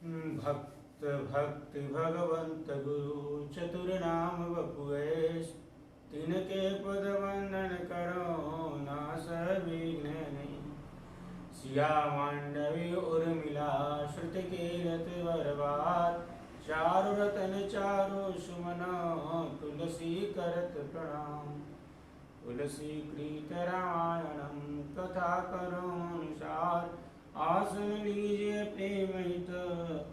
भक्त भक्ति भगवंत गुरु चतुर नाम बपुएश तिनके पद वंदन करो नास विघ्न नहीं। सिया मांडवी उर्मिला श्रुति कीरत बरबाद चारु रतन चारु सुमन तुलसी करत प्रणाम। तुलसी कृत रामायणम कथा करो अनुसार आसन लीजिए प्रेम हित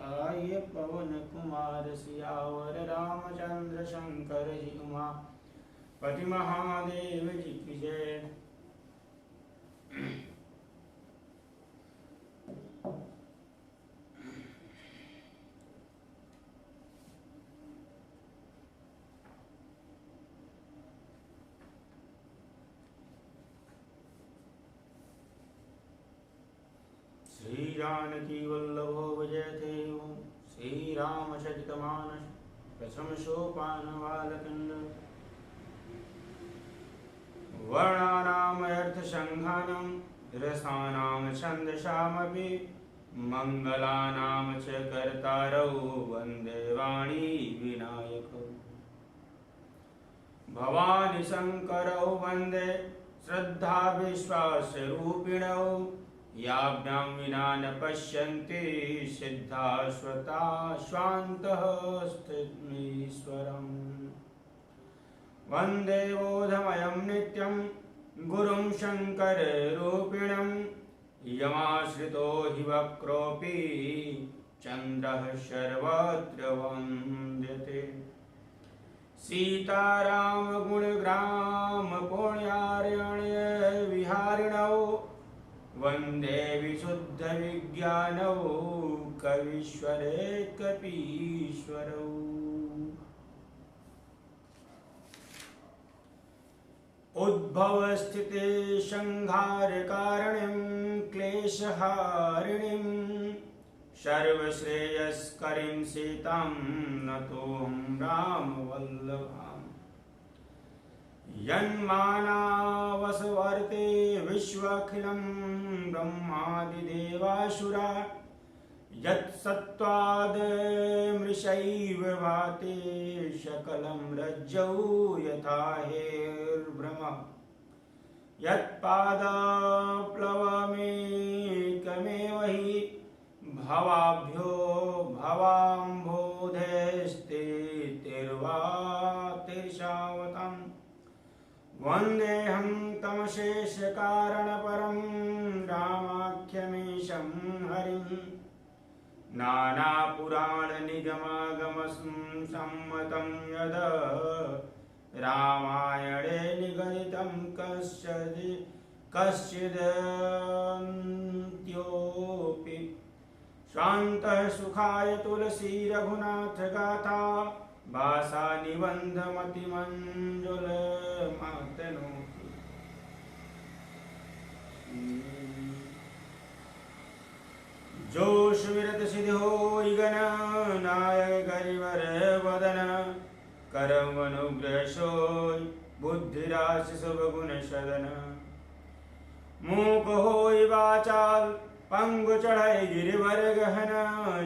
आइए पवन कुमार सियावर रामचंद्र शंकर जी उमा पति महादेव जी की जय। श्री जानकी वल्लभो विजयते श्री रामचरित मानस प्रथम सोपान बालकंड वर्णानाम अर्थ संघानम रसानाम छंदसामपि मंगलानाम च कर्तारौ वंदे वाणी विनायकौ। भवानी शंकरौ वंदे श्रद्धा विश्वास रूपिणौ याज्ञां विना न पश्यन्ति सिद्धाश्वता स्वान्तः स्थितमीश्वरम्। वन्दे बोधमयं नित्यं गुरुं शङ्कररूपिणं यमाश्रितो हि वक्रोऽपि चन्द्रः सर्वत्र वन्द्यते। सीताराम गुणग्राम पुण्यार्यण्य विहारिणौ वन्दे विशुद्ध विज्ञानौ कवीश्वरे कपीश्वरौ। उद्भव स्थिति संहार कारणं क्लेशहारिणीं सर्वश्रेयस्करीं सीतां नतोऽहं रामवल्लभाम्। यन्मानावसवर्ते विश्वाखिलं ब्रह्मादिदेवासुरा यत्सत्त्वादमृषैव भाति सकलं रज्जौ यथा हेर्भ्रम। यत्पादप्लवमेकमेव हि भवाभ्यो भवाम्बोधेस्ते तिर्वातिर्षावतम्। वन्देऽहं तमशेषकारणपरं रामाख्यमीशं हरिं नानापुराणनिगमागमसम्मतं यद् रामायणे निगदितं कश्चिदन्त्योऽपि। स्वान्तः सुखाय तुलसी रघुनाथ गाथा भाषा निबन्धमतिमञ्जुलमातनोति। जोश विरत सिद्धि होई गणनायक गरिवर वदन करम अनुग्रह सोई बुद्धिराशि सब गुण सदन। मूक होई वाचाल पंगु चढ़ाई गिरिवर गहन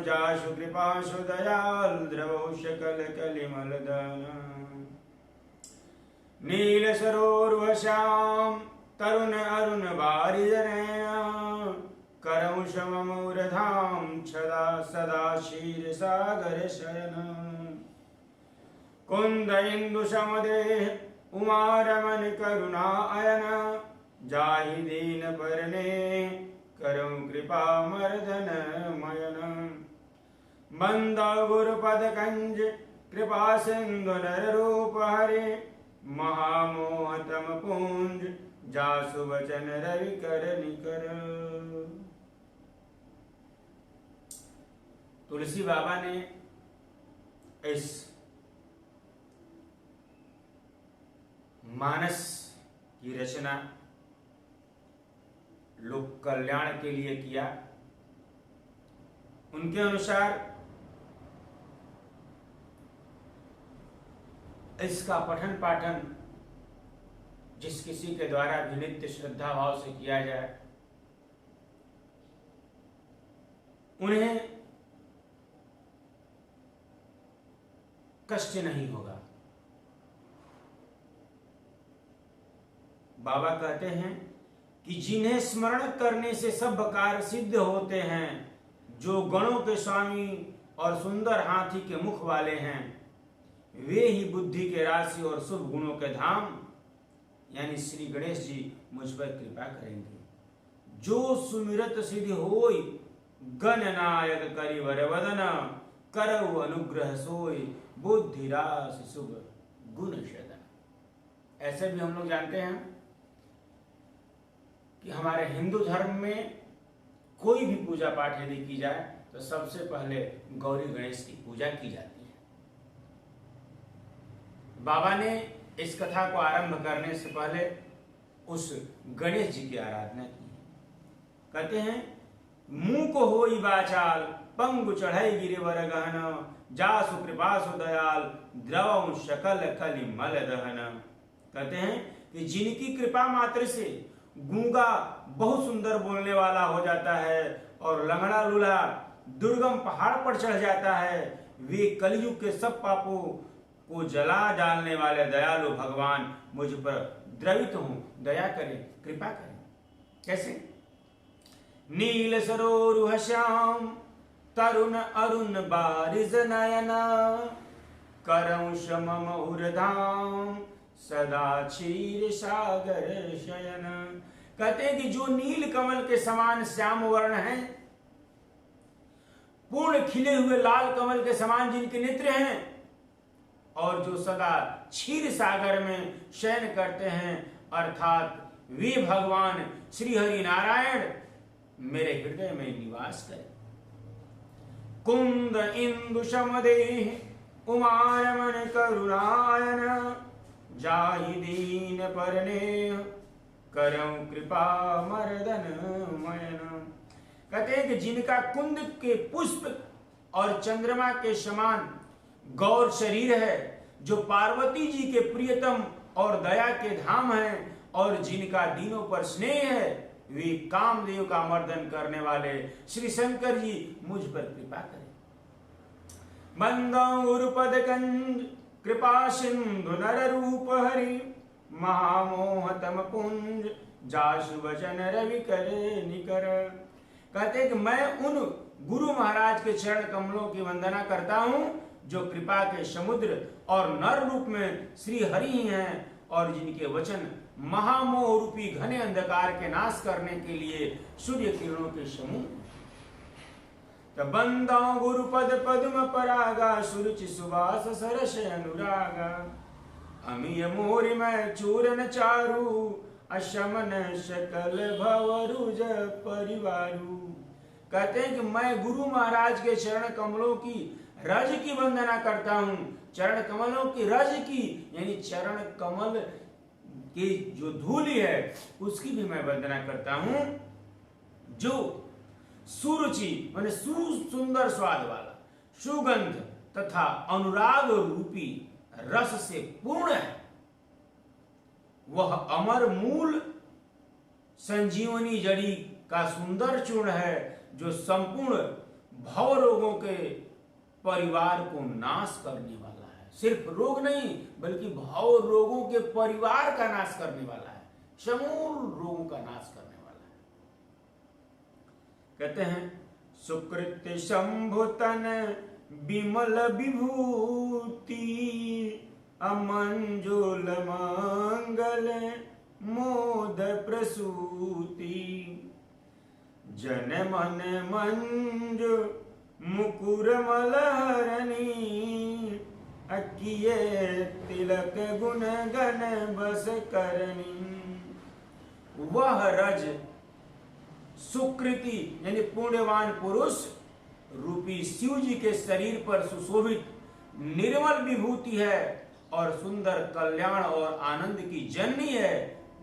जासु कृपासु दयाल द्रवौ सकल कलिमल दन। नील सरोरुहश्याम तरुण अरुण बारिजनया करौ सममूर्धाम सदा सदा क्षीर सागर शयन। कुंद इंदु समदेह उमा रमन करुणा अयन जाहि दीन परने करौ कृपा मर्दन मयन। बंदा गुरुपद कंज कृपा सिंधु नर रूप हरे महामोहतम पुंज जासु वचन रवि कर निकर। तुलसी बाबा ने इस मानस की रचना लोक कल्याण के लिए किया। उनके अनुसार इसका पठन पाठन जिस किसी के द्वारा भी नित्य श्रद्धा भाव से किया जाए उन्हें कष्ट नहीं होगा। बाबा कहते हैं कि जिन्हें स्मरण करने से सब कार्य सिद्ध होते हैं, जो गणों के स्वामी और सुंदर हाथी के मुख वाले हैं, वे ही बुद्धि के राशि और शुभ गुणों के धाम यानी श्री गणेश जी मुझ पर कृपा करेंगे। जो सुमिरत सिद्धि होई, गणनायक करिवर वदन, करऊ अनुग्रह सोई, बुद्धि राशि शुभ गुण सदन। ऐसे भी हम लोग जानते हैं कि हमारे हिंदू धर्म में कोई भी पूजा पाठ यदि की जाए तो सबसे पहले गौरी गणेश की पूजा की जाती है। बाबा ने इस कथा को आरंभ करने से पहले उस गणेश जी की आराधना की। कहते हैं मुंह को होई बाचाल, पंगु चढ़ाई गिरिवर गहन, जासु कृपासु दयाल, द्रवं शकल कलि मल दहन। कहते हैं कि जिनकी कृपा मात्र से गूंगा बहुत सुंदर बोलने वाला हो जाता है और लंगड़ा लूला दुर्गम पहाड़ पर चढ़ जाता है, वे कलयुग के सब पापों को जला डालने वाले दयालु भगवान मुझ पर द्रवित हों, दया करें, कृपा करें। कैसे? नील सरोरुह श्याम, तरुण अरुण बारिज नयन, करंश मम उर्धाम, सदा क्षीर सागर शयन। कहते हैं कि जो नील कमल के समान श्याम वर्ण है, पूर्ण खिले हुए लाल कमल के समान जिनके नेत्र हैं, और जो सदा क्षीर सागर में शयन करते हैं, अर्थात वे भगवान श्री हरि नारायण मेरे हृदय में निवास करें। कुंद इंदु समदेह उमायमन करुणायन, जाहि दीन परनेह, करऊं कृपा मर्दन मयन। कहते हैं कि जिनका कुंद के पुष्प और चंद्रमा के समान गौर शरीर है, जो पार्वती जी के प्रियतम और दया के धाम हैं, और जिनका दीनों पर स्नेह है, वे कामदेव का मर्दन करने वाले श्री शंकर जी मुझ पर कृपा करें। बंदौ गुरुपद कंज कृपा सिंधु नर रूप हरि, महामोह तम पुंज, जासु वचन रवि करे निकर। कहते हैं कि मैं उन गुरु महाराज के चरण कमलों की वंदना करता हूं, जो कृपा के समुद्र और नर रूप में श्री हरि ही हैं, और जिनके वचन महामोह रूपी घने अंधकार के नाश करने के लिए सूर्य किरणों के समूह। बंदौ गुरुपद पद्म परागा, सुरुचि सुवास सरस अनुरागा, अमीय मोरि मैं चूरन चारु, अशमन सकल भवरुज परिवारु। कहते हैं कि मैं गुरु महाराज के चरण कमलों की रज की वंदना करता हूं। चरण कमलों की रज की यानी चरण कमल की जो धूलि है उसकी भी मैं वंदना करता हूं, जो सुरुचि माने सुंदर स्वाद वाला, सुगंध तथा अनुराग रूपी रस से पूर्ण है। वह अमर मूल संजीवनी जड़ी का सुंदर चूर्ण है, जो संपूर्ण भव रोगों के परिवार को नाश करने वाला है। सिर्फ रोग नहीं बल्कि भव रोगों के परिवार का नाश करने वाला है, समूल रोगों का नाश करने वाला है। कहते हैं सुकृत शंभुतन विमल विभूति, अमंजुल मंगल मोद प्रसूति, जन मन मंज मुकुर मलहरणी, अकिये तिलक गुण गण बस करनी। वह रज सुकृति यानी पुण्यवान पुरुष रूपी शिव जी के शरीर पर सुशोभित निर्मल विभूति है और सुंदर कल्याण और आनंद की जननी है।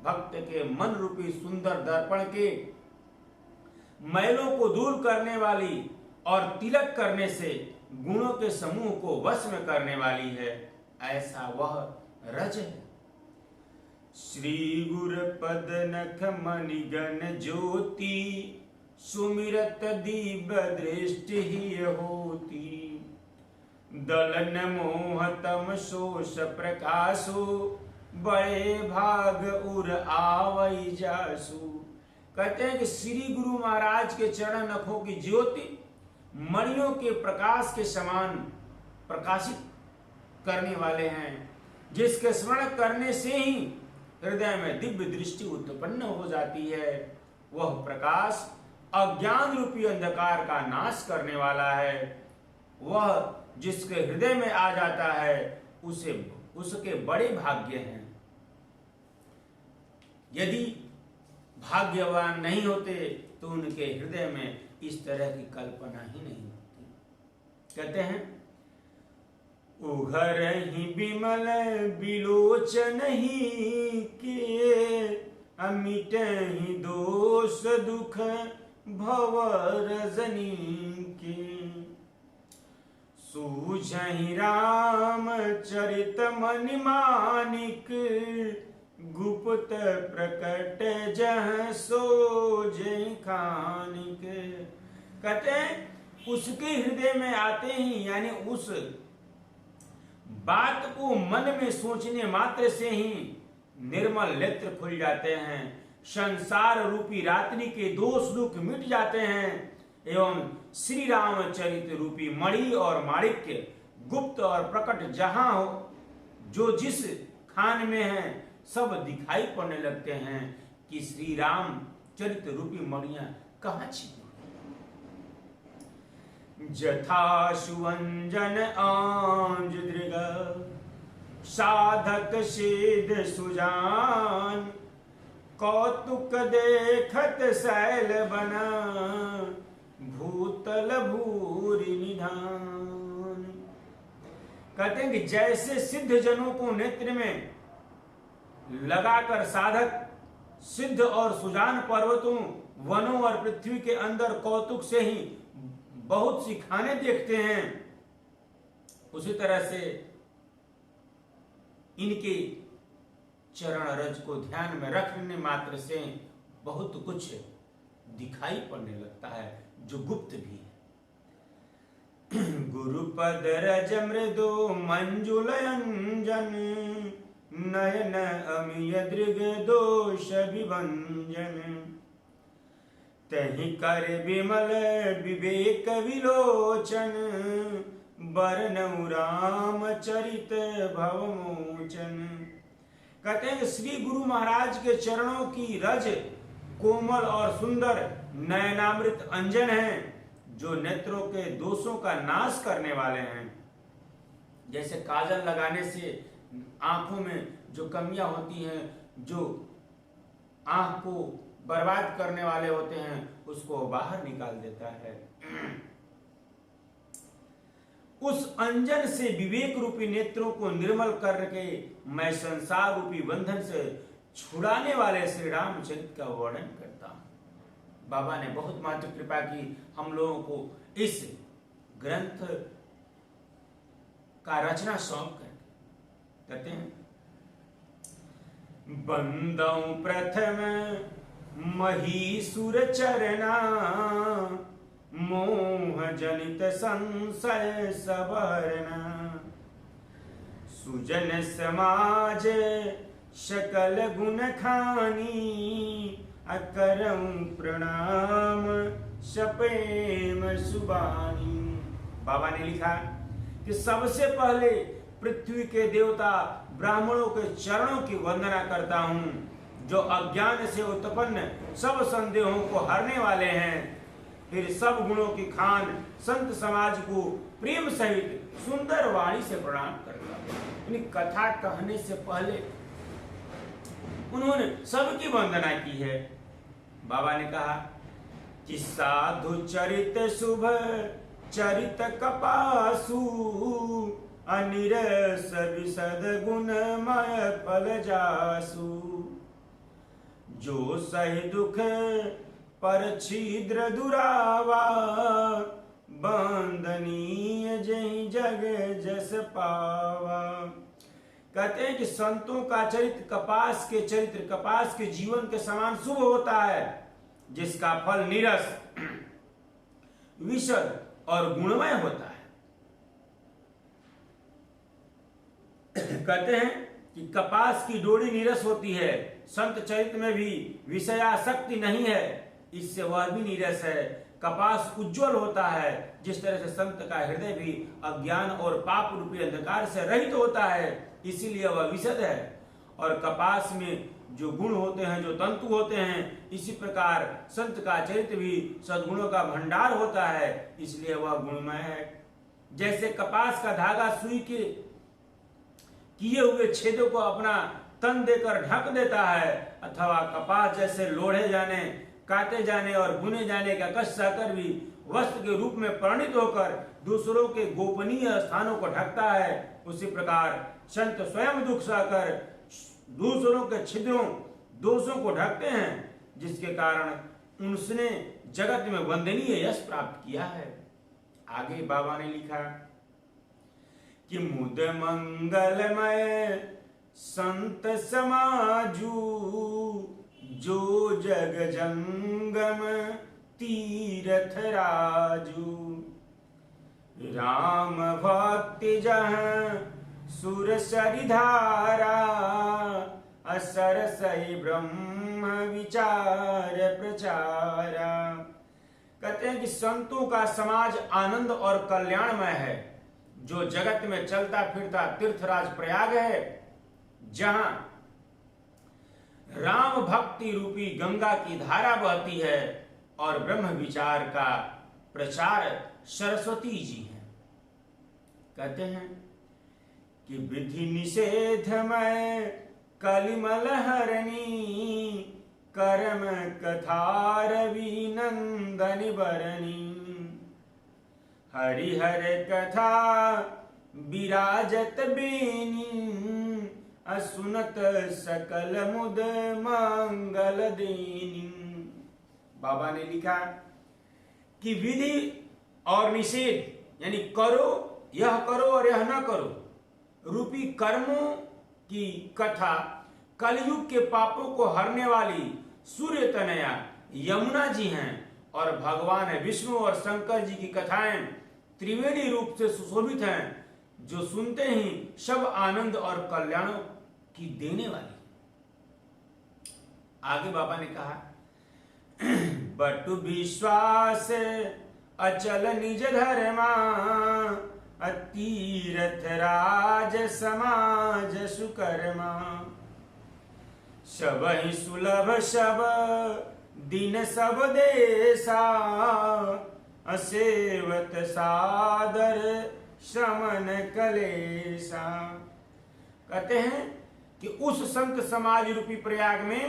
भक्त के मन रूपी सुंदर दर्पण के मैलों को दूर करने वाली और तिलक करने से गुणों के समूह को वश में करने वाली है, ऐसा वह रज है। श्री गुर पद नख मणिगण ज्योति, सुमिरत दीप दृष्टि ही होती, दलन मोह तम शोष प्रकाशु, बड़े भाग उर आवई जासु। कहते हैं कि श्री गुरु महाराज के चरण नखों की ज्योति मणियों के प्रकाश के समान प्रकाशित करने वाले हैं, जिसके स्मरण करने से ही हृदय में दिव्य दृष्टि उत्पन्न हो जाती है। वह प्रकाश अज्ञान रूपी अंधकार का नाश करने वाला है। वह जिसके हृदय में आ जाता है उसके बड़े भाग्य हैं। यदि भाग्यवान नहीं होते तो उनके हृदय में इस तरह की कल्पना ही नहीं होती। कहते हैं उघर ही बिमल बिलोचन ही के, अमिट ही दोष दुख भवर रजनी के। सूझहि राम चरित मनि मानिक, गुप्त प्रकट जह सोझे खानिक। कहते हैं उसके हृदय में आते ही, यानी उस बात को मन में सोचने मात्र से ही निर्मल नेत्र खुल जाते हैं, संसार रूपी रात्रि के दोष दुख मिट जाते हैं, एवं श्री रामचरित रूपी मणि और माणिक्य गुप्त और प्रकट जहां हो, जो जिस खान में है, सब दिखाई पड़ने लगते हैं कि श्री राम चरित रूपी मणियां कहां छिपी। जथा सुवंजन आंज दृग, साधक सिद्ध सुजान, कौतुक देखत शैल बना, भूतल भूरि निधान। कहते हैं कि जैसे सिद्ध जनों को नेत्र में लगाकर साधक सिद्ध और सुजान पर्वतों, वनों और पृथ्वी के अंदर कौतुक से ही बहुत सी खाने देखते हैं, उसी तरह से इनके चरण रज को ध्यान में रखने मात्र से बहुत कुछ दिखाई पड़ने लगता है जो गुप्त भी है। गुरुपद रज मृदु मंजुल अंजन, नयन अमिय दृग दोष विभंजन। तहि कर विमल विवेक विलोचन, बरनउ राम चरित भवमोचन। कहते हैं कि श्री गुरु महाराज के चरणों की रज कोमल और सुंदर नयनामृत अंजन है, जो नेत्रों के दोषों का नाश करने वाले हैं। जैसे काजल लगाने से आंखों में जो कमियां होती हैं, जो आंख को बर्बाद करने वाले होते हैं, उसको बाहर निकाल देता है। उस अंजन से विवेक रूपी नेत्रों को निर्मल करके मैं संसार रूपी बंधन से छुड़ाने वाले श्री रामचरित का वर्णन करता हूं। बाबा ने बहुत मात्र कृपा की हम लोगों को इस ग्रंथ का रचना सौंप कर। कहते हैं बंदौ प्रथम महीसुर चरना, मोह जनित संशय सबरना। सुजन समाज सकल गुण खानी, अकरम प्रणाम सपेम सुबानी। बाबा ने लिखा कि सबसे पहले पृथ्वी के देवता ब्राह्मणों के चरणों की वंदना करता हूं, जो अज्ञान से उत्पन्न सब संदेहों को हरने वाले हैं। फिर सब गुणों की खान संत समाज को प्रेम सहित सुंदर वाणी से प्रणाम करता हूं। कथा कहने से पहले उन्होंने सबकी वंदना की है। बाबा ने कहा कि साधु चरित शुभ चरित कपासु, अनिरस विशद गुणमय फल जासु। जो सहि दुख पर छिद्र दुरावा, बंदनीय जहि जग जस पावा। कहते हैं कि संतों का चरित्र कपास के जीवन के समान शुभ होता है, जिसका फल निरस विशद और गुणमय होता है। कहते हैं कि कपास की डोरी नीरस होती है, संत चरित्र में भी विषयासक्ति नहीं है, इससे वह भी नीरस है। कपास उज्जवल होता है, जिस तरह से संत का हृदय भी अज्ञान और पाप रूपी अंधकार से रहित होता है, इसीलिए वह विशद है। और कपास में जो गुण होते हैं, जो तंतु होते हैं, इसी प्रकार संत का चरित्र भी सद्गुणों का भंडार होता है, इसलिए वह गुणमय है। जैसे कपास का धागा सुई के किए हुए छेदों को अपना तन देकर ढक देता है, अथवा कपास जैसे लोढ़े जाने, काटे जाने और बुने जाने का कष्ट सहकर भी वस्त्र के रूप में परिणित होकर दूसरों के गोपनीय स्थानों को ढकता है, उसी प्रकार संत स्वयं दुख सहकर दूसरों के छिद्रों दोषों को ढकते हैं, जिसके कारण उनसे जगत में वंदनीय यश प्राप्त किया है। आगे बाबा ने लिखा कि मुद मंगलमय संत समाजू, जो जग जंगम तीरथ राजू। राम भक्ति जहाँ सुर सरिधारा, असर सही ब्रह्म विचार प्रचारा। कहते हैं कि संतों का समाज आनंद और कल्याणमय है, जो जगत में चलता फिरता तीर्थराज प्रयाग है, जहां राम भक्ति रूपी गंगा की धारा बहती है और ब्रह्म विचार का प्रचार सरस्वती जी हैं। कहते हैं कि विधि निषेधमय कलिमल हरणी, कर्म कथार नंदन बरणी। हरिहर कथा विराजत बेनी, असुनत सकल मुद मंगल देनी। बाबा ने लिखा कि विधि और निषेध यानी करो, यह करो और यह न करो रूपी कर्मों की कथा कलयुग के पापों को हरने वाली सूर्य तनया यमुना जी हैं, और भगवान विष्णु और शंकर जी की कथाएं त्रिवेणी रूप से सुशोभित हैं, जो सुनते ही सब आनंद और कल्याणों की देने वाली। आगे बाबा ने कहा बटु विश्वास अचल निज धर्मा, तीरथ राज समाज सुकर्मा। सब ही सुलभ सब दिन सब देशा, असेवत सादर शमन कलेसा। कहते हैं कि उस संत समाज रूपी प्रयाग में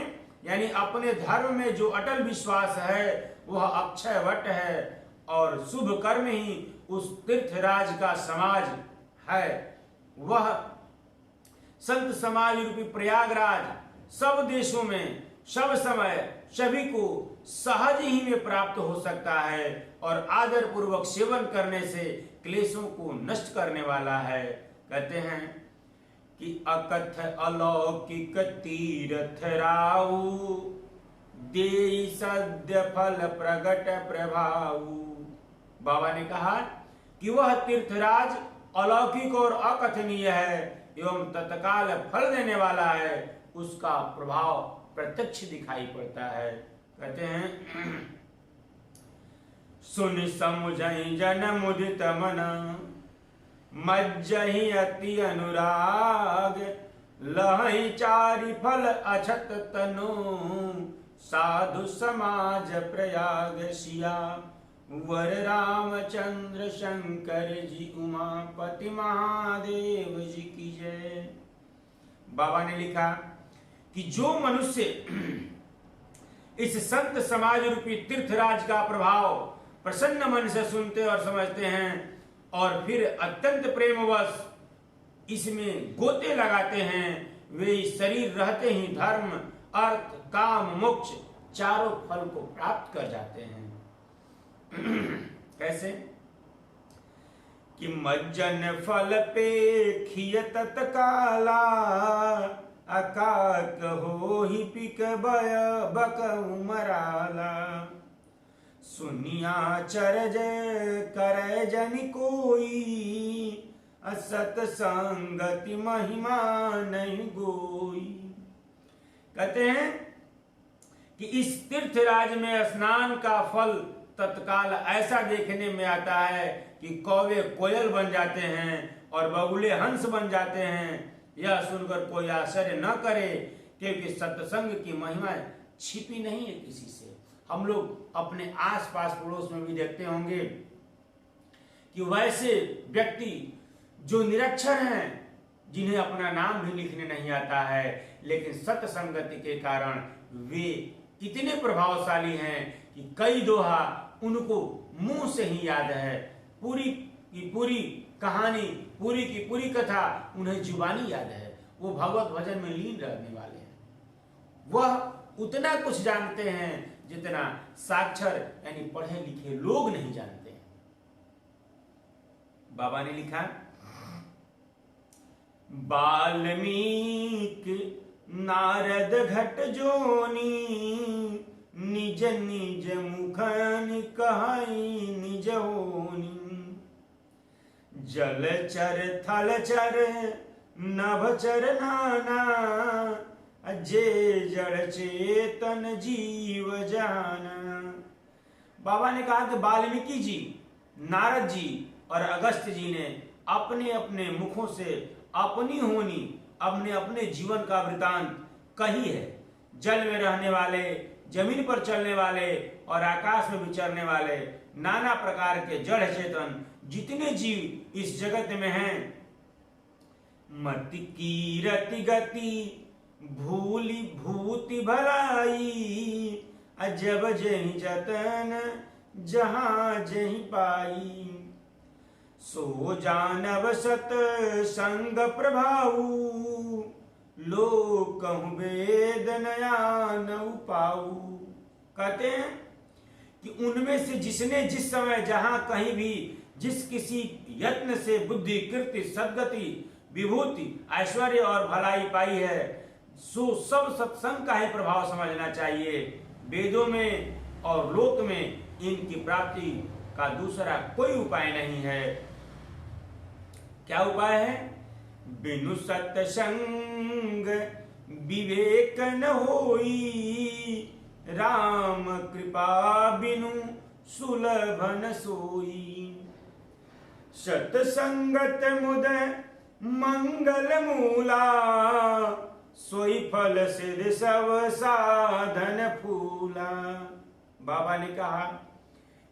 यानी अपने धर्म में जो अटल विश्वास है वह अक्षय वट है, और शुभ कर्म ही उस तीर्थराज का समाज है। वह संत समाज रूपी प्रयागराज सब देशों में सब समय सभी को सहज ही में प्राप्त हो सकता है, और आदर पूर्वक सेवन करने से क्लेशों को नष्ट करने वाला है। कहते हैं कि अकथ अलौकिक तीर्थ राऊ, देई सद्य फल प्रगट प्रभाऊ। बाबा ने कहा कि वह तीर्थराज अलौकिक और अकथनीय है एवं तत्काल फल देने वाला है, उसका प्रभाव प्रत्यक्ष दिखाई पड़ता है। कहते हैं सुन समुझई जन मुदित मन, मज्जहि अति अनुराग। लहई चारि फल अछत तनु, साधु समाज प्रयाग सिया। वर रामचंद्र शंकर जी उमापति महादेव जी की जय। बाबा ने लिखा कि जो मनुष्य इस संत समाज रूपी तीर्थराज का प्रभाव प्रसन्न मन से सुनते और समझते हैं, और फिर अत्यंत प्रेमवश इसमें गोते लगाते हैं, वे शरीर रहते ही धर्म अर्थ काम मोक्ष चारों फल को प्राप्त कर जाते हैं। कैसे कि मज्जन फल पे खिय तत्काला, अकाक हो ही पिक बय बक उमराला। सुनिया चरज करे जन कोई, सतसंगति महिमा नहीं गोई। कहते हैं कि इस तीर्थराज में स्नान का फल तत्काल ऐसा देखने में आता है कि कौवे कोयल बन जाते हैं और बगुले हंस बन जाते हैं। यह सुनकर कोई आश्चर्य न करे, क्योंकि सत्संग की महिमा छिपी नहीं है किसी से। हम लोग अपने आसपास पड़ोस में भी देखते होंगे कि वैसे व्यक्ति जो निरक्षर हैं, जिन्हें अपना नाम भी लिखने नहीं आता है, लेकिन सत्संगति के कारण वे इतने प्रभावशाली हैं कि कई दोहा उनको मुंह से ही याद है। पूरी की पूरी कहानी, पूरी की पूरी कथा उन्हें जुबानी याद है। वो भगवत भजन में लीन रहने वाले हैं। वह उतना कुछ जानते हैं जितना साक्षर यानी पढ़े लिखे लोग नहीं जानते हैं। बाबा ने लिखा, वाल्मीकि नारद घट जोनी, निज निज मुखनि कहई निज होनी। जलचर थलचर नभचर नाना, जे जड़ चेतन जीव जाना। बाबा ने कहा कि वाल्मीकि जी, नारद जी और अगस्त्य जी ने अपने अपने मुखों से अपनी होनी, अपने अपने जीवन का वृतांत कही है। जल में रहने वाले, जमीन पर चलने वाले और आकाश में विचरने वाले नाना प्रकार के जड़ चेतन जितने जीव इस जगत में हैं, मति कीरति गति भूली भूति भलाई, अजब जहि जतन जहां जहि पाई। सो जानव सत संग प्रभाऊ, लोक कहूं वेद नया न पाऊ। कहते हैं कि उनमें से जिसने जिस समय जहां कहीं भी जिस किसी यत्न से बुद्धि कीर्ति सद्गति विभूति ऐश्वर्य और भलाई पाई है, सो सब सत्संग का ही प्रभाव समझना चाहिए। वेदों में और लोक में इनकी प्राप्ति का दूसरा कोई उपाय नहीं है। क्या उपाय है? बिनु सत्संग विवेक न होई, राम कृपा बिनु सुलभ न सोई। सत्संगत मुद मंगल मूला, सोई फल सिद्ध सब साधन फूला। बाबा ने कहा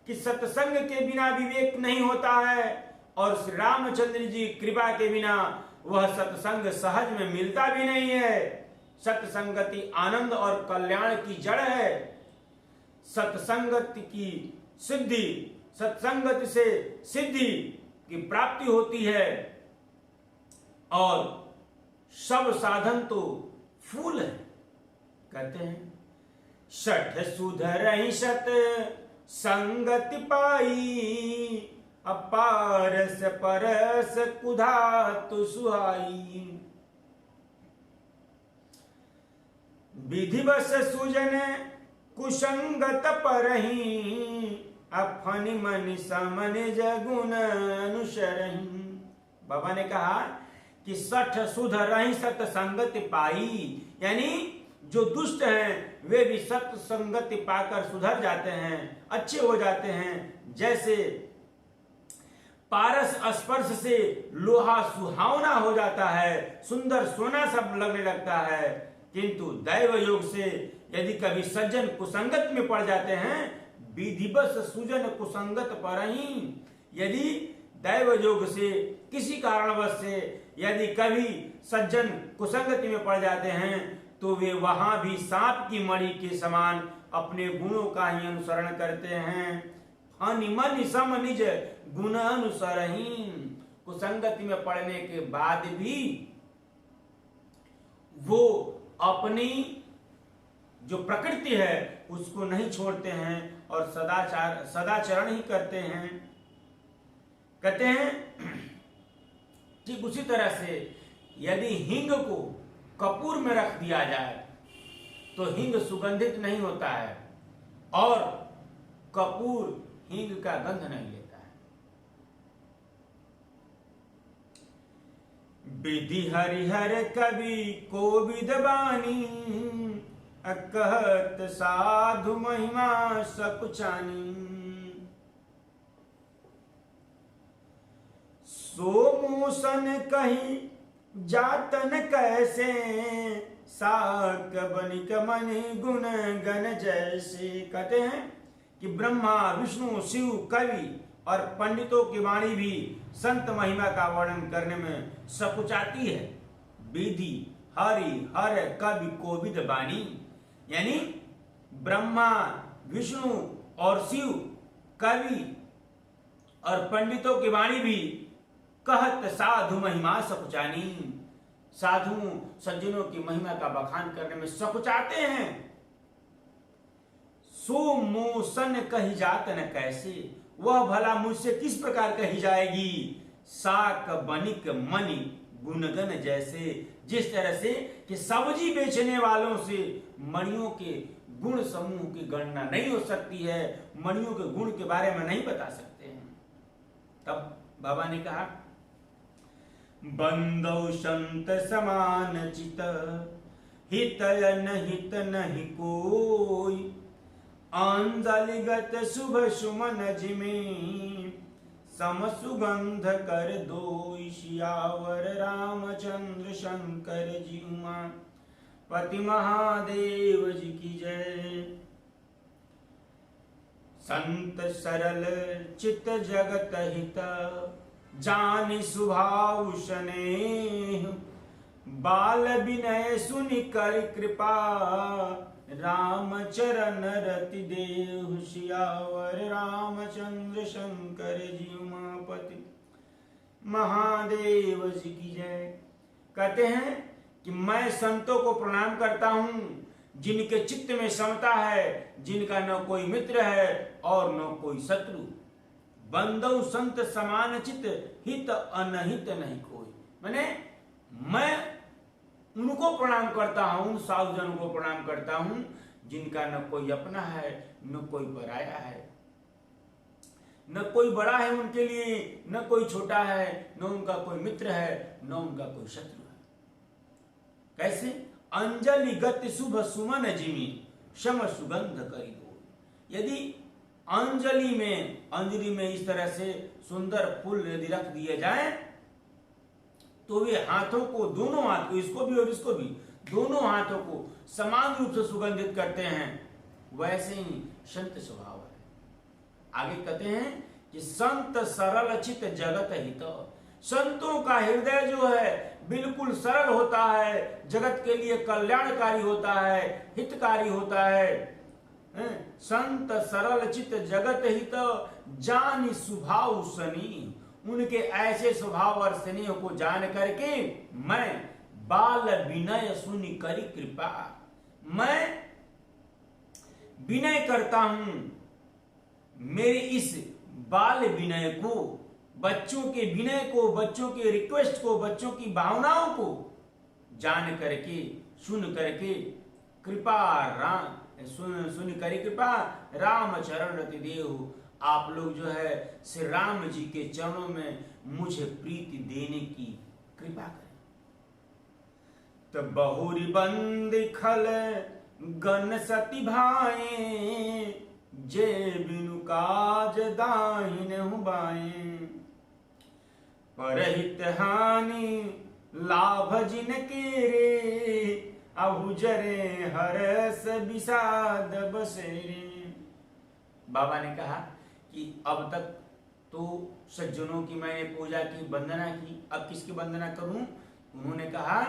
कि सत्संग के बिना विवेक नहीं होता है और श्री रामचंद्र जी कृपा के बिना वह सत्संग सहज में मिलता भी नहीं है। सत्संगति आनंद और कल्याण की जड़ है। सत्संगति की सिद्धि, सत्संगति से सिद्धि की प्राप्ति होती है और सब साधन तो फूल है। कहते हैं शठ सुधरहि सत संगति पाई, अपारस परस कुधातु सुहाई। विधिवश सुजन कुसंगत परहि, अफनि मनि समन जगुन अनुसरहि। बाबा ने कहा कि सठ सुधरहि सत संगति पाई, यानी जो दुष्ट हैं वे भी सत्य संगति पाकर सुधर जाते हैं, अच्छे हो जाते हैं। जैसे पारस स्पर्श से लोहा सुहावना हो जाता है, सुंदर सोना सब लगने लगता है, किंतु दैव योग से यदि कभी सज्जन कुसंगत में पड़ जाते हैं, विधिवश सुजन कुसंगत परहि, यदि दैव योग से किसी कारणवश से यदि कभी सज्जन कुसंगति में पड़ जाते हैं तो वे वहां भी सांप की मणि के समान अपने गुणों का ही अनुसरण करते हैं। हनि मनि सम निज गुण अनुसरहीन। कुसंगति में पड़ने के बाद भी वो अपनी जो प्रकृति है उसको नहीं छोड़ते हैं और सदाचरण ही करते हैं। कहते हैं ठीक उसी तरह से यदि हिंग को कपूर में रख दिया जाए तो हिंग सुगंधित नहीं होता है और कपूर हिंग का गंध नहीं लेता है। विधि हरिहर कवि कोविद बानी, कहत साधु महिमा सकुचानी। सोमूसन कही जातन कैसे, साक बनिक मनि गुण गण जैसे। कहते हैं कि ब्रह्मा विष्णु शिव कवि और पंडितों की वाणी भी संत महिमा का वर्णन करने में सकुचाती है। विधि हरि हर कवि कोविद बानी, यानी ब्रह्मा विष्णु और शिव कवि और पंडितों की वाणी भी कहत साधु महिमा सकुचानी, साधु सज्जनों की महिमा का बखान करने में सकुचाते हैं। सो मोसन कही जात न कैसे, वह भला मुझसे किस प्रकार कही जाएगी। साक बनिक मणि गुणगन जैसे, जिस तरह से कि सब्जी बेचने वालों से मणियों के गुण समूह की गणना नहीं हो सकती है, मणियों के गुण के बारे में नहीं बता सकते हैं। तब बाबा ने कहा बंदौ संत समान चित, हित हित नहीं कोई। अंजलिगत शुभ सुमन जिमे, सम सुगंध कर दो। सियावर रामचंद्र शंकर जी उमा पति महादेव जी की जय। संत सरल चित जगत हित, जानि स्वभाव स्नेह। बाल विनय सुनि कर कृपा, राम चरण रति देहु। सियावर रामचंद्र शंकर जी उमापति महादेव जी की जय। कहते हैं कि मैं संतों को प्रणाम करता हूं जिनके चित्त में समता है, जिनका न कोई मित्र है और न कोई शत्रु। बंदौ संत समान चित, हित अनहित नहीं कोई। माने मैं उनको प्रणाम करता हूं, साधु जनों को प्रणाम करता हूं जिनका न कोई अपना है न कोई पराया है, न कोई बड़ा है उनके लिए, न कोई छोटा है, न उनका कोई मित्र है, न उनका कोई शत्रु है। कैसे? अंजलि गति शुभ सुमन जिमी, शम सुगंध करी दो। यदि अंजलि में इस तरह से सुंदर फूल यदि रख दिए जाए तो वे हाथों को, दोनों हाथ को, इसको भी और इसको भी, दोनों हाथों को समान रूप से सुगंधित करते हैं। वैसे ही संत स्वभाव है। आगे कहते हैं कि संत सरल चित जगत हित। संतों का हृदय जो है बिल्कुल सरल होता है, जगत के लिए कल्याणकारी होता है, हितकारी होता है। संत सरल चित जगत हित, जानि स्वभाव स्नेह। उनके ऐसे स्वभाव और स्नेह को जान करके मैं बाल विनय सुनि करी कृपा, मैं विनय करता हूं। मेरे इस बाल विनय को, बच्चों के विनय को, बच्चों के रिक्वेस्ट को, बच्चों की भावनाओं को जान करके, सुन करके कृपा राम सुन करी कृपा, राम चरण रति देहु। आप लोग जो है श्री राम जी के चरणों में मुझे प्रीति देने की कृपा करें। तब बहुरी बंद खल गन सती भाए, जे बिनु काज दाहिन बाएं। परहित हानि लाभ जिन के रे, अहुजरे हरस विषाद बसेरे। बाबा ने कहा कि अब तक तो सज्जनों की मैंने पूजा की, वंदना की, अब किसकी वंदना करूं? उन्होंने कहा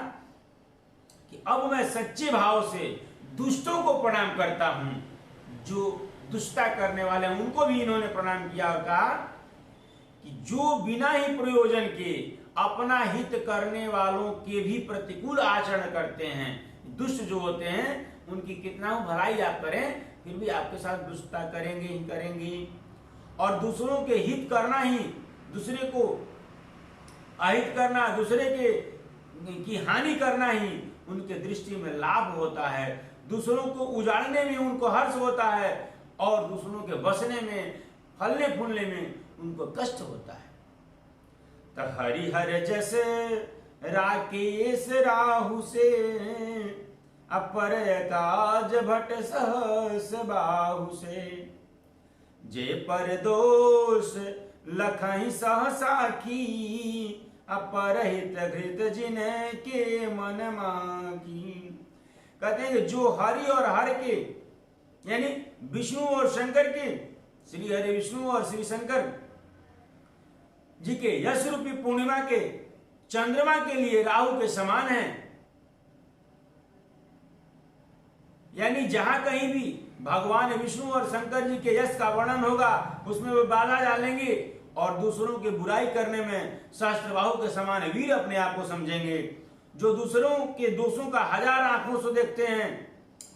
कि अब मैं सच्चे भाव से दुष्टों को प्रणाम करता हूं। जो दुष्टता करने वाले हैं उनको भी इन्होंने प्रणाम किया और कहा कि जो बिना ही प्रयोजन के अपना हित करने वालों के भी प्रतिकूल आचरण करते हैं, दुष्ट जो होते हैं, उनकी कितना भलाई आप करें फिर भी आपके साथ दुष्टता करेंगे ही करेंगे। और दूसरों के हित करना ही, दूसरे को अहित करना, दूसरे के की हानि करना ही उनके दृष्टि में लाभ होता है। दूसरों को उजाड़ने में उनको हर्ष होता है और दूसरों के बसने में, फलने फूलने में उनको कष्ट होता है। तो हरिहर जैसे राकेश राहु से, अपर काज भट सहस बाहु से। जे पर दोष लखहि सहसाखी, अपरहित घृत जिन्ह के मन माखी। कहते हैं जो हरि और हर के यानी विष्णु और शंकर के, श्री हरि विष्णु और श्री शंकर जी के यश रूपी पूर्णिमा के चंद्रमा के लिए राहु के समान है। यानी जहां कहीं भी भगवान विष्णु और शंकर जी के यश का वर्णन होगा उसमें वे बाधा डालेंगे और दूसरों की बुराई करने में सहस्त्रबाहु के समान वीर अपने आप को समझेंगे। जो दूसरों के दोषों का हजार आंखों से देखते हैं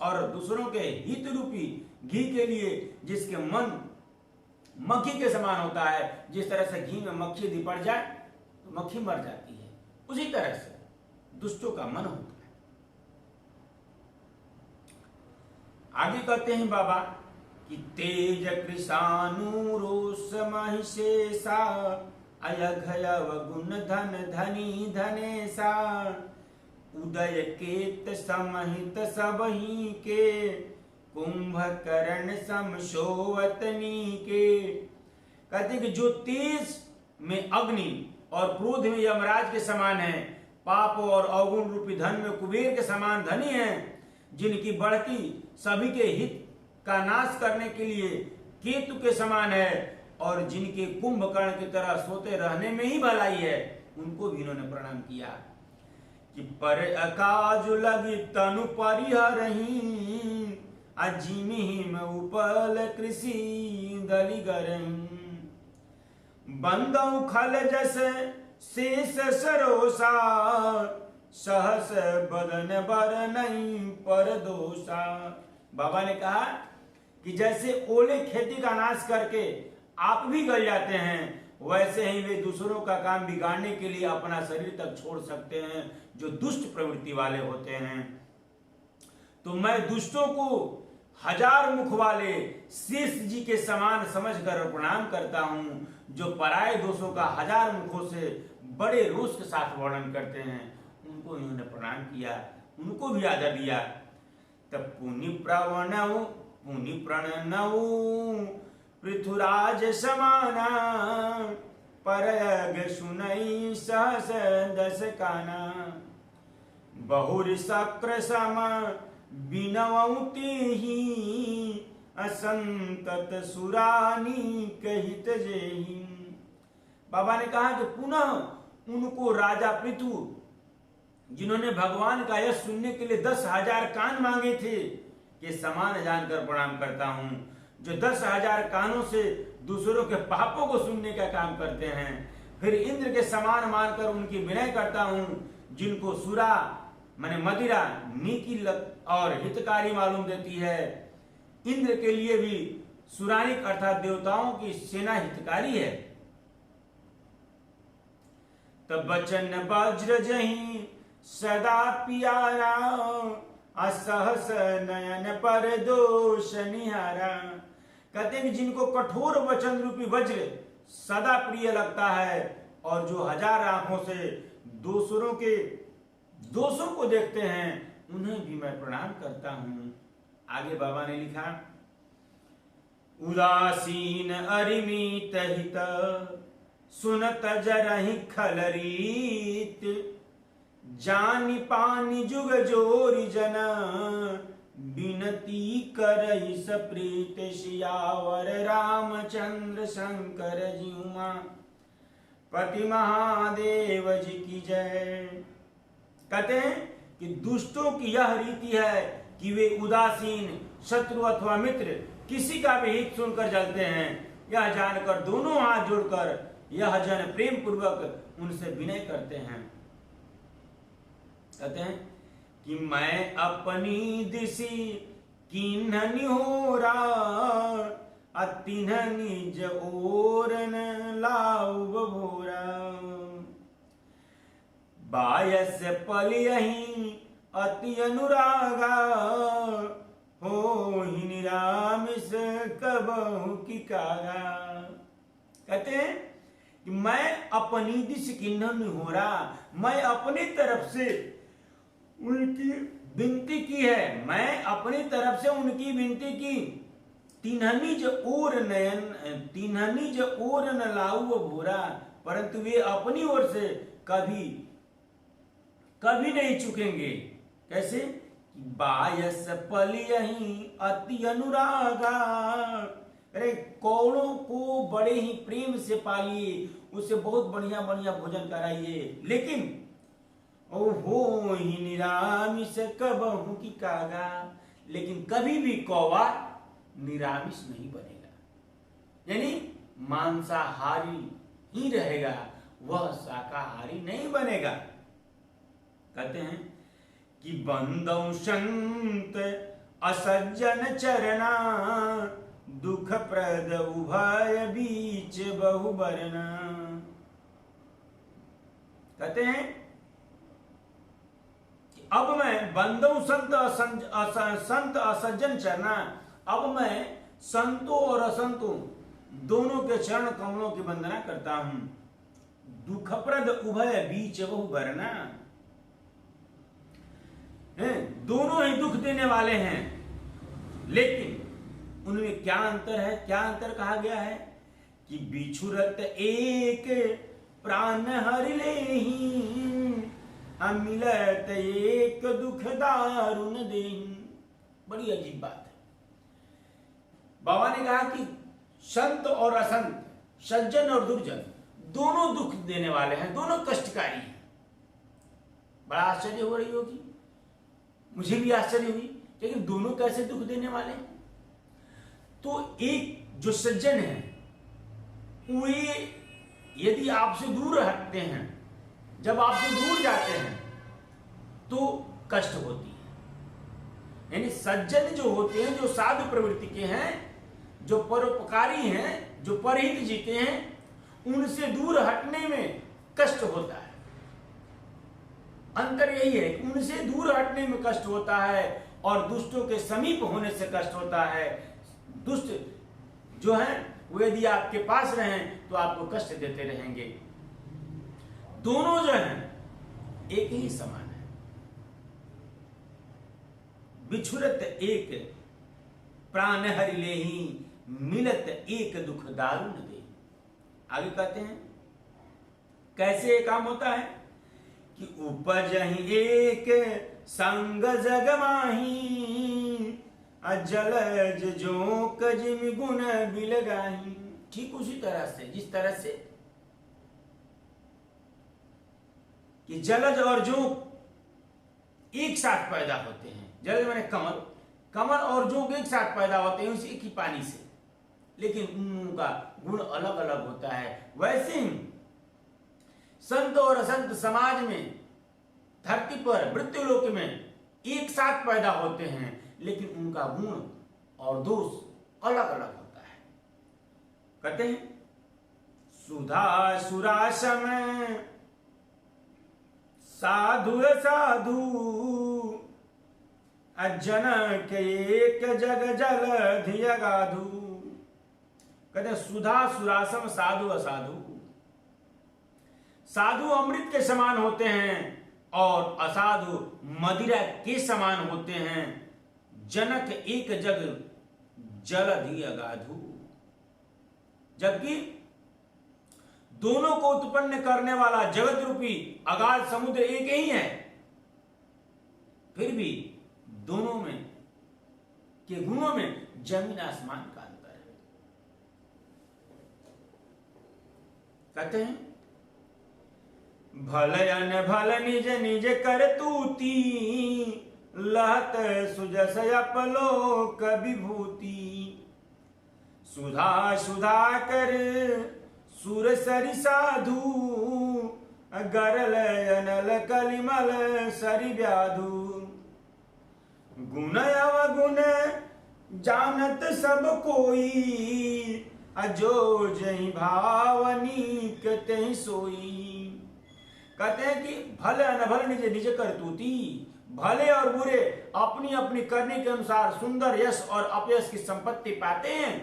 और दूसरों के हित रूपी घी के लिए जिसके मन मक्खी के समान होता है, जिस तरह से घी में मक्खी यदि पड़ जाए तो मक्खी मर जाती है, उसी तरह से दुष्टों का मन होता है। आगे कहते हैं बाबा कि तेज कृषानु रोष महिषेषा, अयघयव गुण धन धनी धनेशा। उदय केत समहित सबही के, कुंभकर्ण सम शोवतनी के। कहते कि जो तेज में अग्नि और क्रोध में यमराज के समान है, पाप और अवगुण रूपी धन में कुबेर के समान धनी है, जिनकी बढ़ती सभी के हित का नाश करने के लिए केतु के समान है, और जिनके कुंभकर्ण की तरह सोते रहने में ही भलाई है, उनको भी इन्होंने प्रणाम किया। कि पर अकाज लगी तनु परिहरही, अजिमि में उपल कृषि दलि गरही। बंदौ खल जस शेष सरोसा, सहस बदन बर नहीं पर दोषा। बाबा ने कहा कि जैसे ओले खेती का नाश करके आप भी गल जाते हैं, वैसे ही वे दूसरों का काम बिगाड़ने के लिए अपना शरीर तक छोड़ सकते हैं जो दुष्ट प्रवृत्ति वाले होते हैं। तो मैं दुष्टों को हजार मुख वाले शेष जी के समान समझकर प्रणाम करता हूं, जो पराये दोषों का हजार मुखों से बड़े रोष के साथ वर्णन करते हैं। उनको इन्होंने प्रणाम किया, उनको भी आदर दिया। तब पुनि प्रणनऊ पृथुराज समाना, परग सुनई सहस दस काना। बहुर शक्र सम बिनवती ही, असंतत सुरानी कहित जेहि। बाबा ने कहा कि पुनः उनको राजा पृथु, जिन्होंने भगवान का यश सुनने के लिए 10,000 कान मांगे थे, के समान जानकर प्रणाम करता हूं, जो 10,000 कानों से दूसरों के पापों को सुनने का काम करते हैं। फिर इंद्र के समान मानकर उनकी विनय करता हूं, जिनको सुरा माने मदिरा नीकी और हितकारी मालूम देती है। इंद्र के लिए भी सुरानिक अर्थात देवताओं की सेना हितकारी है। तब वचन वज्र जही सदा पियारा, असहस नयन पर दोष निहारा। कहते हैं कि जिनको कठोर वचन रूपी वज्र सदा प्रिय लगता है और जो हजार आंखों से दूसरों के दोषों को देखते हैं, उन्हें भी मैं प्रणाम करता हूं। आगे बाबा ने लिखा, उदासीन अरिमित हित, सुनत जरहि खलरीत। जानि पानी जुग जोरी जन, बिनती करहि सप्रीत। सियावर रामचंद्र शंकर जी उमा, पति महादेव जी की जय। कहते हैं कि दुष्टों की यह रीति है कि वे उदासीन शत्रु अथवा मित्र किसी का भी हित सुनकर जलते हैं। यह जानकर दोनों हाथ जोड़कर यह जन प्रेम पूर्वक उनसे विनय करते हैं। कहते हैं कि मैं अपनी दिशि किन्ह निहोरा, अतिन्ह निज ओरन लाऊ भोरा। बायस पलियहि अति अनुरागा, हो ही निरामिष कबहु की कागा। कहते हैं कि मैं अपनी दिश किन्हन हो रहा, मैं अपनी तरफ से उनकी विनती की है, मैं अपनी तरफ से उनकी विनती की। तिन्हनी ज ओर न लाऊ भोरा, परंतु वे अपनी ओर से कभी कभी नहीं चुकेंगे। कैसे? बायस पलियहि अति अनुरागा, अरे कौड़ों को बड़े ही प्रेम से पालिए, उसे बहुत बढ़िया बढ़िया भोजन कराइए, लेकिन ओहो ही निरामिष कबहू की कागा, लेकिन कभी भी कौवा निरामिष नहीं बनेगा, यानी मांसाहारी ही रहेगा, वह शाकाहारी नहीं बनेगा। कहते हैं कि बंदौ संत असज्जन चरना, दुख प्रद उभय बीच बहु बरना। कहते हैं कि अब मैं बंदौ संत असज्जन चरना, अब मैं संतों और असंतों दोनों के चरण कमलों की वंदना करता हूं। दुखप्रद उभय बीच बहु बरना, दोनों ही दुख देने वाले हैं, लेकिन उनमें क्या अंतर है? क्या अंतर कहा गया है कि बिछुरत एक प्राण हरि लेहि, मिलत एक दुख दारुण देहि। बड़ी अजीब बात है। बाबा ने कहा कि संत और असंत, सज्जन और दुर्जन दोनों दुख देने वाले हैं, दोनों कष्टकारी हैं। बड़ा आश्चर्य हो रही होगी, मुझे भी आश्चर्य हुई, लेकिन दोनों कैसे दुख देने वाले हैं? तो एक जो सज्जन है, वे यदि आपसे दूर हटते हैं, जब आपसे दूर जाते हैं तो कष्ट होती है। यानी सज्जन जो होते हैं, जो साधु प्रवृत्ति के हैं, जो परोपकारी हैं, जो परहित जीते हैं, उनसे दूर हटने में कष्ट होता है। अंतर यही है कि उनसे दूर हटने में कष्ट होता है और दुष्टों के समीप होने से कष्ट होता है। दुष्ट जो हैं वो यदि आपके पास रहें तो आपको कष्ट देते रहेंगे। दोनों जो हैं एक ही समान है। बिछुरत एक प्राण हरि लेहि, मिलत एक दुख दारुण दे। आगे कहते हैं कैसे ये काम होता है कि उपजहि एक संग जग माही, जलज जोक जिमि गुण बिलगाही। ठीक उसी तरह से, जिस तरह से कि जलज और जोक एक साथ पैदा होते हैं। जलज माने कमल, कमल और जोक एक साथ पैदा होते हैं उसी एक ही पानी से, लेकिन उनका गुण अलग अलग होता है। वैसे ही संत और असंत समाज में, धरती पर, मृत्युलोक में एक साथ पैदा होते हैं, लेकिन उनका गुण और दोष अलग अलग होता है। कहते हैं सुधा सुरासम साधु साधु, जनक एक जग जल धिय गाधु। कहते हैं सुधा सुरासम साधु असाधु। साधु अमृत के समान होते हैं और असाधु मदिरा के समान होते हैं। जनक एक जग जल धिय गाधु। जबकि दोनों को उत्पन्न करने वाला जगत रूपी अगाध समुद्र एक ही है, फिर भी दोनों में के गुणों में जमीन आसमान का अंतर है। कहते हैं भल अन भल निज निज कर तूती, लहत सुजस अपलोक विभूति। सुधा सुधा कर सुर सरि साधु, गरल अनल कलिमल सरि व्याधु। गुण अवगुण जानत सब कोई, अजो जहि भावनीक तहि सोई। कहते हैं कि भले अनभल निज निज करतूती, भले और बुरे अपनी अपनी करने के अनुसार सुंदर यश और अपयश की संपत्ति पाते हैं।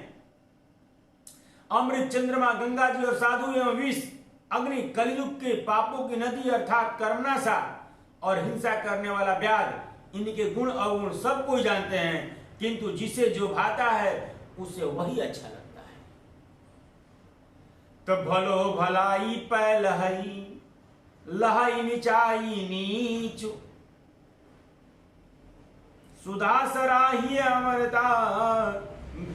अमृत, चंद्रमा, गंगा जी और साधु एवं विष, अग्नि, कलयुग के पापों की नदी अर्थात कर्मनाशा और हिंसा करने वाला व्याध, इनके गुण अवगुण सब कोई जानते हैं, किंतु जिसे जो भाता है उसे वही अच्छा लगता है। तो भलो भलाई पै लहई, लहई नीचाई नीच, सुधा सराही अमरता,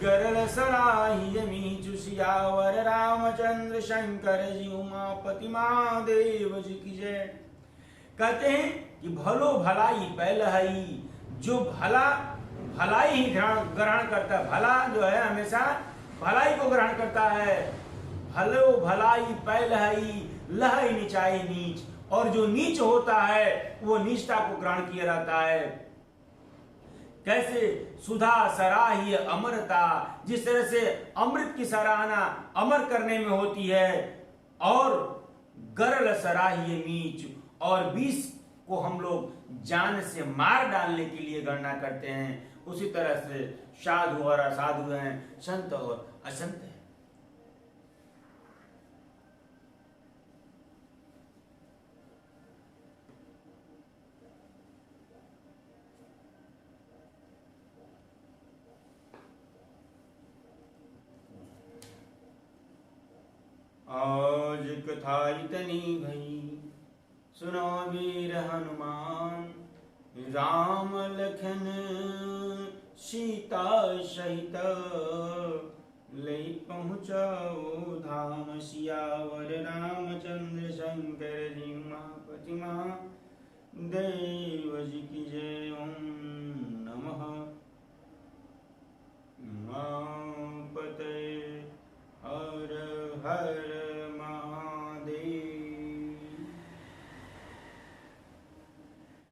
गरल सराही मीचु। सियावर रामचंद्र शंकर जी उमापति महादेव जी की जय। कहते हैं कि भलो भलाई पै लहई, जो भलाई ही ग्रहण करता है, भला जो है हमेशा भलाई को ग्रहण करता है। भलो भलाई पै लहई, लहई नीचाई नीच, और जो नीच होता है वो नीचता को ग्रहण किया रहता है। कैसे? सुधा सराही अमरता, जिस तरह से अमृत की सराहना अमर करने में होती है, और गरल सराही मीच, और विष को हम लोग जान से मार डालने के लिए गणना करते हैं, उसी तरह से साधु और असाधु हैं, संत और असंत हैं। आज कथा इतनी भई, सुनो वीर हनुमान, राम लखन सीता सहित, ले पहुँचाओ धाम। सियावर रामचंद्र शंकर जी उमापति महादेव जी की जय। ओम नमः उमापते हर हर